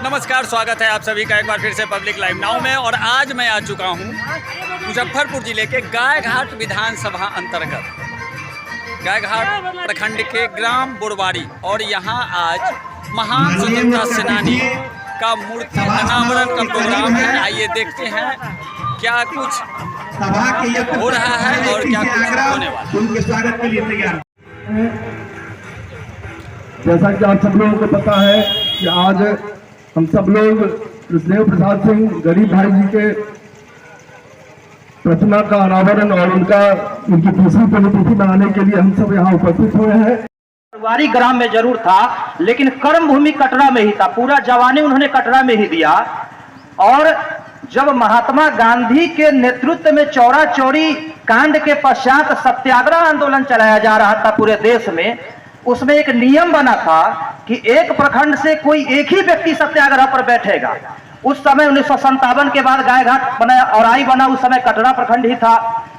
नमस्कार, स्वागत है आप सभी का एक बार फिर से पब्लिक लाइव नाउ में। और आज मैं आ चुका हूँ मुजफ्फरपुर जिले के गायघाट विधानसभा अंतर्गत गायघाट प्रखंड के ग्राम बुरवारी। और यहाँ आज महान स्वतंत्रता सेनानी का मूर्ति अनावरण का प्रोग्राम है। आइए देखते हैं क्या कुछ हो रहा है और क्या कुछ होने वाला है। उनके स्वागत के लिए तैयार। जैसा कि आप सब लोगों को पता है कि आज हम सब लोग कृष्णदेव प्रसाद सिंह गरीब भाई जी के प्रतिमा का अनावरण और उनकी तीसरी पुण्यतिथि मनाने के लिए हम सब यहाँ उपस्थित हुए हैं। बुरवारी ग्राम में जरूर था, लेकिन कर्म भूमि कटरा में ही था। पूरा जवानी उन्होंने कटरा में ही दिया। और जब महात्मा गांधी के नेतृत्व में चौरा चौरी कांड के पश्चात सत्याग्रह आंदोलन चलाया जा रहा था पूरे देश में, उसमें एक नियम बना था कि एक प्रखंड से कोई एक ही व्यक्ति सत्याग्रह पर बैठेगा। उस समय 1957 के बाद गायघाट बना और आई बना, उस समय कटरा प्रखंड ही था।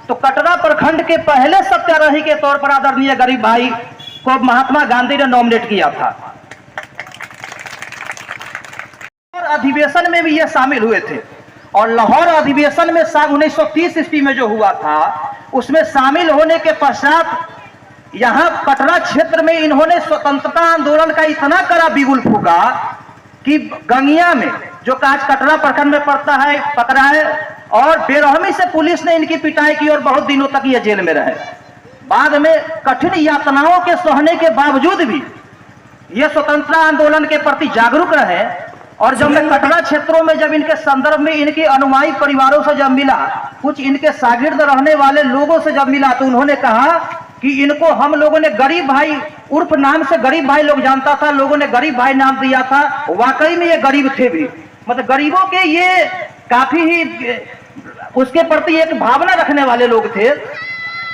तो कटरा प्रखंड के पहले सत्याग्रही के तौर पर आदरणीय गरीब भाई को महात्मा गांधी ने नॉमिनेट किया था। और अधिवेशन में भी ये शामिल हुए थे। और लाहौर अधिवेशन में 1930 ईस्वी में जो हुआ था, उसमें शामिल होने के पश्चात यहाँ कटरा क्षेत्र में इन्होंने स्वतंत्रता आंदोलन का इतना कड़ा बिगुल फूका कि गंगिया में, जो आज कटरा प्रखंड में पड़ता है, पकड़ा है। और बेरहमी से पुलिस ने इनकी पिटाई की और बहुत दिनों तक ये जेल में रहे। बाद में कठिन यातनाओं के सहने के बावजूद भी ये स्वतंत्रता आंदोलन के प्रति जागरूक रहे। और जब मैं कटरा क्षेत्रों में जब इनके संदर्भ में इनके अनुयायी परिवारों से जब मिला, कुछ इनके शागिर्द रहने वाले लोगों से जब मिला, तो उन्होंने कहा कि इनको हम लोगों ने गरीब भाई उर्फ नाम से गरीब भाई लोग जानता था, लोगों ने गरीब भाई नाम दिया था। वाकई में ये गरीब थे भी, मतलब गरीबों के ये काफी ही उसके प्रति एक भावना रखने वाले लोग थे।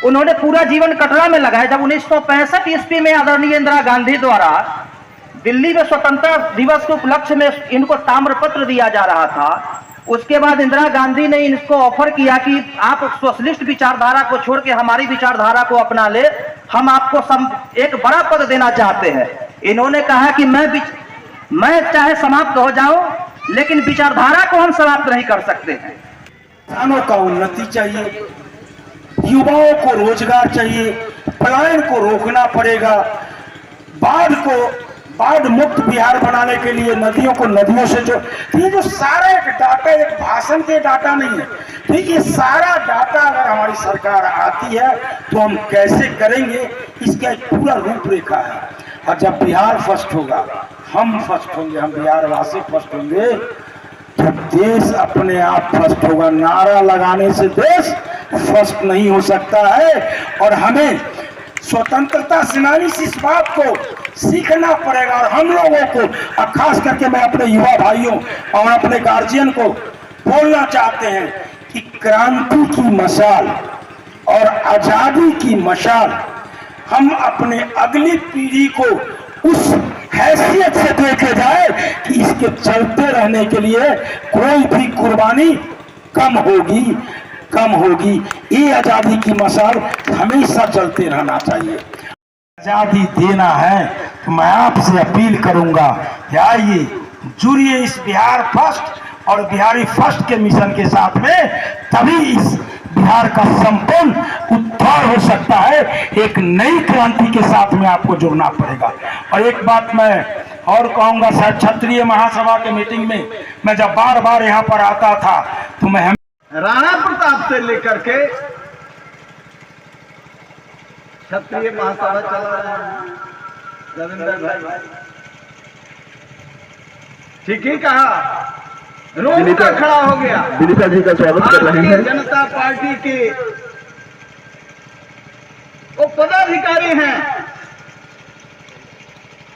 उन्होंने पूरा जीवन कटरा में लगाया। जब 1965 ईस्वी में आदरणीय इंदिरा गांधी द्वारा दिल्ली में स्वतंत्रता दिवस के उपलक्ष्य में इनको ताम्रपत्र दिया जा रहा था, उसके बाद इंदिरा गांधी ने इनको ऑफर किया कि आप सोशलिस्ट विचारधारा को छोड़ के हमारी विचारधारा को अपना ले, हम आपको एक बड़ा पद देना चाहते हैं। इन्होंने कहा कि मैं चाहे समाप्त हो जाऊं, लेकिन विचारधारा को हम समाप्त नहीं कर सकते हैं। किसानों का उन्नति चाहिए, युवाओं को रोजगार चाहिए, पलायन को रोकना पड़ेगा, बाढ़ मुक्त बिहार बनाने के लिए नदियों को नदियों से जो, ये जो सारा एक डाटा, एक भाषण के डाटा नहीं है, तो ये सारा डाटा अगर हमारी सरकार आती है तो हम कैसे करेंगे, इसका एक पूरा रूपरेखा है। और जब बिहार फर्स्ट होगा, हम फर्स्ट होंगे, हम बिहार वासी फर्स्ट होंगे, जब देश अपने आप फर्स्ट होगा। नारा लगाने से देश फर्स्ट नहीं हो सकता है। और हमें स्वतंत्रता सेनानी से इस बात को सीखना पड़ेगा। और हम लोगों को, खास करके मैं अपने युवा भाइयों और अपने गार्जियन को बोलना चाहते हैं कि क्रांति की मशाल और आजादी की मशाल हम अपने अगली पीढ़ी को उस हैसियत से देखे जाए कि इसके चलते रहने के लिए कोई भी कुर्बानी कम होगी। ये आजादी की मशाल हमेशा चलते रहना चाहिए। आजादी देना है तो मैं आपसे अपील करूंगा कि आइए जुड़िए इस बिहार फर्स्ट और बिहारी फर्स्ट के मिशन के साथ में, तभी इस बिहार का संपूर्ण उद्धार हो सकता है। एक नई क्रांति के साथ में आपको जुड़ना पड़ेगा। और एक बात मैं और कहूंगा, शायद क्षत्रिय महासभा के मीटिंग में मैं जब बार बार यहाँ पर आता था तो मैं राणा प्रताप से लेकर के क्षत्रिय महासभा चला रहे हैं रविंदर भाई, ठीक ही कहा, रोड का खड़ा हो गया। विनीता जी का स्वागत कर रहे हैं। जनता पार्टी के वो पदाधिकारी हैं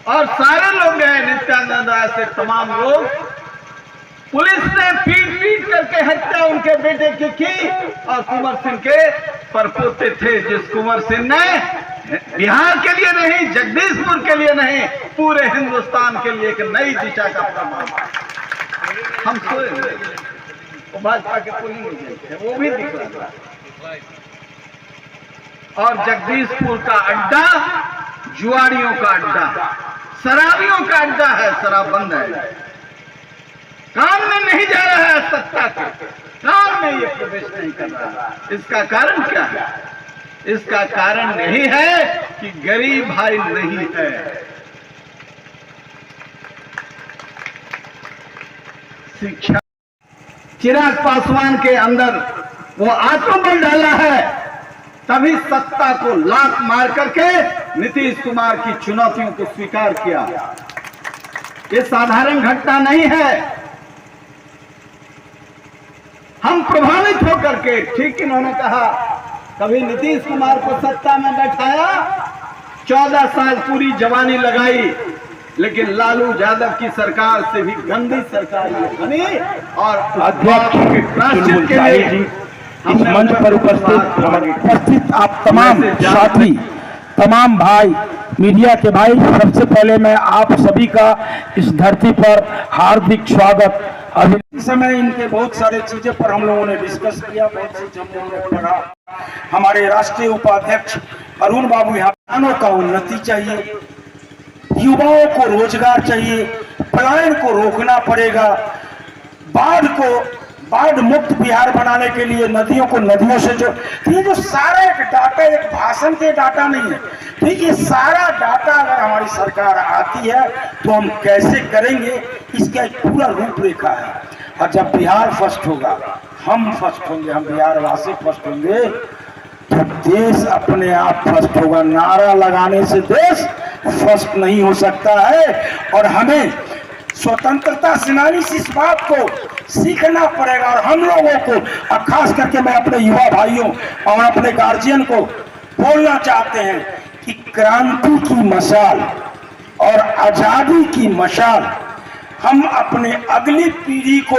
और सारे लोग गए, नित्यानंद राय से तमाम लोग। पुलिस ने पीट करके हत्या उनके बेटे की और कुंवर सिंह के परपोते थे, जिस कुंवर सिंह ने बिहार के लिए नहीं, जगदीशपुर के लिए नहीं, पूरे हिंदुस्तान के लिए एक नई दिशा का प्रमाण। हम सोए वो भाजपा के पोलिंग एजेंट है, वो भी दिख रहा है। और जगदीशपुर का अड्डा जुआरियों का अड्डा, शराबियों का अड्डा है, शराब बंद है। नहीं जा रहा है सत्ता के, काम में ये प्रवेश नहीं कर रहा। इसका कारण क्या है? इसका कारण यही है कि गरीब भाई नहीं है। शिक्षा, चिराग पासवान के अंदर वो आत्मबल डाला है, तभी सत्ता को लात मार करके नीतीश कुमार की चुनौतियों को स्वीकार किया। ये साधारण घटना नहीं है। हम प्रभावित होकर के, ठीक इन्होंने कहा, कभी नीतीश कुमार को सत्ता में बैठाया, 14 साल पूरी जवानी लगाई, लेकिन लालू यादव की सरकार से भी गंदी सरकार ये बनी। और अध्यक्ष के प्रायश्चित के लिए इस मंच पर उपस्थित आप तमाम साथी, तमाम भाई, मीडिया के भाई, सबसे पहले मैं आप सभी का इस धरती पर हार्दिक स्वागत। अभी इस समय इनके बहुत सारे चीजें पर हम लोगों ने डिस्कस किया, बहुत सी चीजें हमने पढ़ा। हमारे राष्ट्रीय उपाध्यक्ष अरुण बाबू, यहाँ किसानों का उन्नति चाहिए, युवाओं को रोजगार चाहिए, पलायन को रोकना पड़ेगा, बाढ़ मुक्त बिहार बनाने के लिए नदियों को नदियों से जो, ये जो सारा एक डाटा एक भाषण के डाटा नहीं है, तो ये सारा डाटा अगर हमारी सरकार आती है तो हम कैसे करेंगे, इसका एक पूरा रूपरेखा है। और जब बिहार फर्स्ट होगा, हम फर्स्ट होंगे, हम बिहार वासी फर्स्ट होंगे, तो देश अपने आप फर्स्ट होगा। नारा लगाने से देश फर्स्ट नहीं हो सकता है। और हमें स्वतंत्रता सेनानी से इस बात को सीखना पड़ेगा। और हम लोगों को, और खास करके मैं अपने युवा भाइयों और अपने गार्जियन को बोलना चाहते हैं कि क्रांति की मशाल और आजादी की मशाल हम अपने अगली पीढ़ी को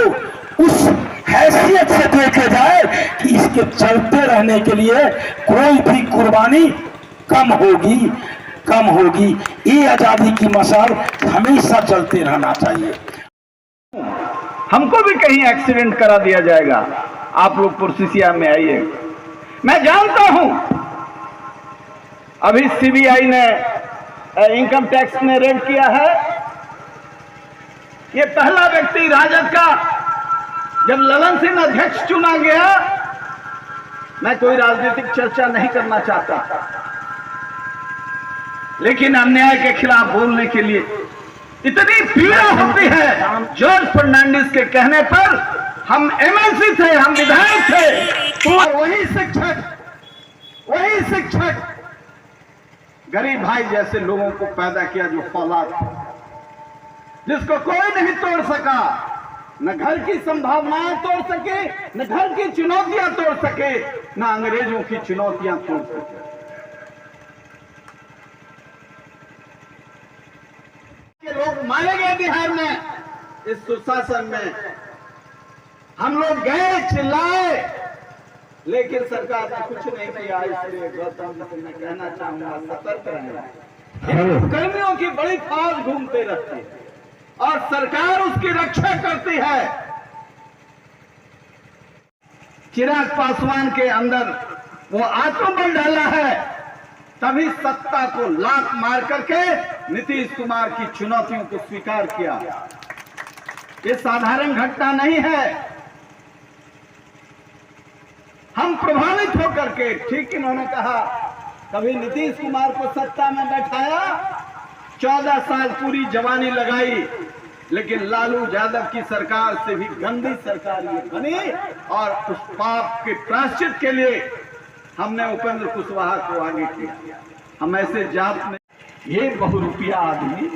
उस हैसियत से देखे जाए कि इसके चलते रहने के लिए कोई भी कुर्बानी कम होगी। ये आजादी की मशाल हमेशा चलते रहना चाहिए। हमको भी कहीं एक्सीडेंट करा दिया जाएगा, आप लोग पुरसिसिया में आइए। मैं जानता हूं अभी सीबीआई ने, इनकम टैक्स ने रेड किया है। ये पहला व्यक्ति राजद का, जब ललन सिंह अध्यक्ष चुना गया, मैं कोई राजनीतिक चर्चा नहीं करना चाहता, लेकिन अन्याय के खिलाफ बोलने के लिए इतनी पीड़ा होती है। जॉर्ज फर्नांडिस के कहने पर हम एमएलसी थे, हम विधायक थे, और वही शिक्षक गरीब भाई जैसे लोगों को पैदा किया, जो फौलाद, जिसको कोई नहीं तोड़ सका, न घर की संभावनाएं तोड़ सके, न घर की चुनौतियां तोड़ सके, न अंग्रेजों की चुनौतियां तोड़ सके। लोग मारे गए बिहार में, इस सुशासन में हम लोग गए, चिल्लाए, लेकिन सरकार ने कुछ नहीं किया। इसलिए गौतम जी मैं कहना चाहूंगा, सतर्क रहें। कर्मियों की बड़ी फौज घूमते रहती है और सरकार उसकी रक्षा करती है। चिराग पासवान के अंदर वो आत्मबल डाला है, तभी सत्ता को लात मार करके नीतीश कुमार की चुनौतियों को स्वीकार किया। ये साधारण घटना नहीं है। हम प्रभावित होकर के, ठीक इन्होंने कहा, कभी नीतीश कुमार को सत्ता में बैठाया, 14 साल पूरी जवानी लगाई, लेकिन लालू यादव की सरकार से भी गंदी सरकार ये बनी। और उस पाप के प्रायश्चित के लिए हमने उपेंद्र कुशवाहा को आगे किया। हम ऐसे जात में, ये बहुरूपिया आदमी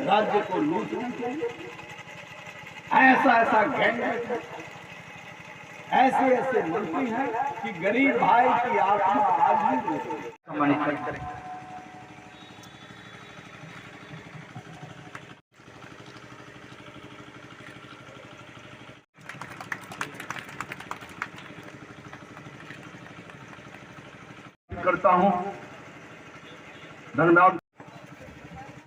राज्य को लूटने के लिए ऐसा गैंग, ऐसे मंत्री हैं कि गरीब भाई की आत्मा आज भी करता हूं। धन्यवाद।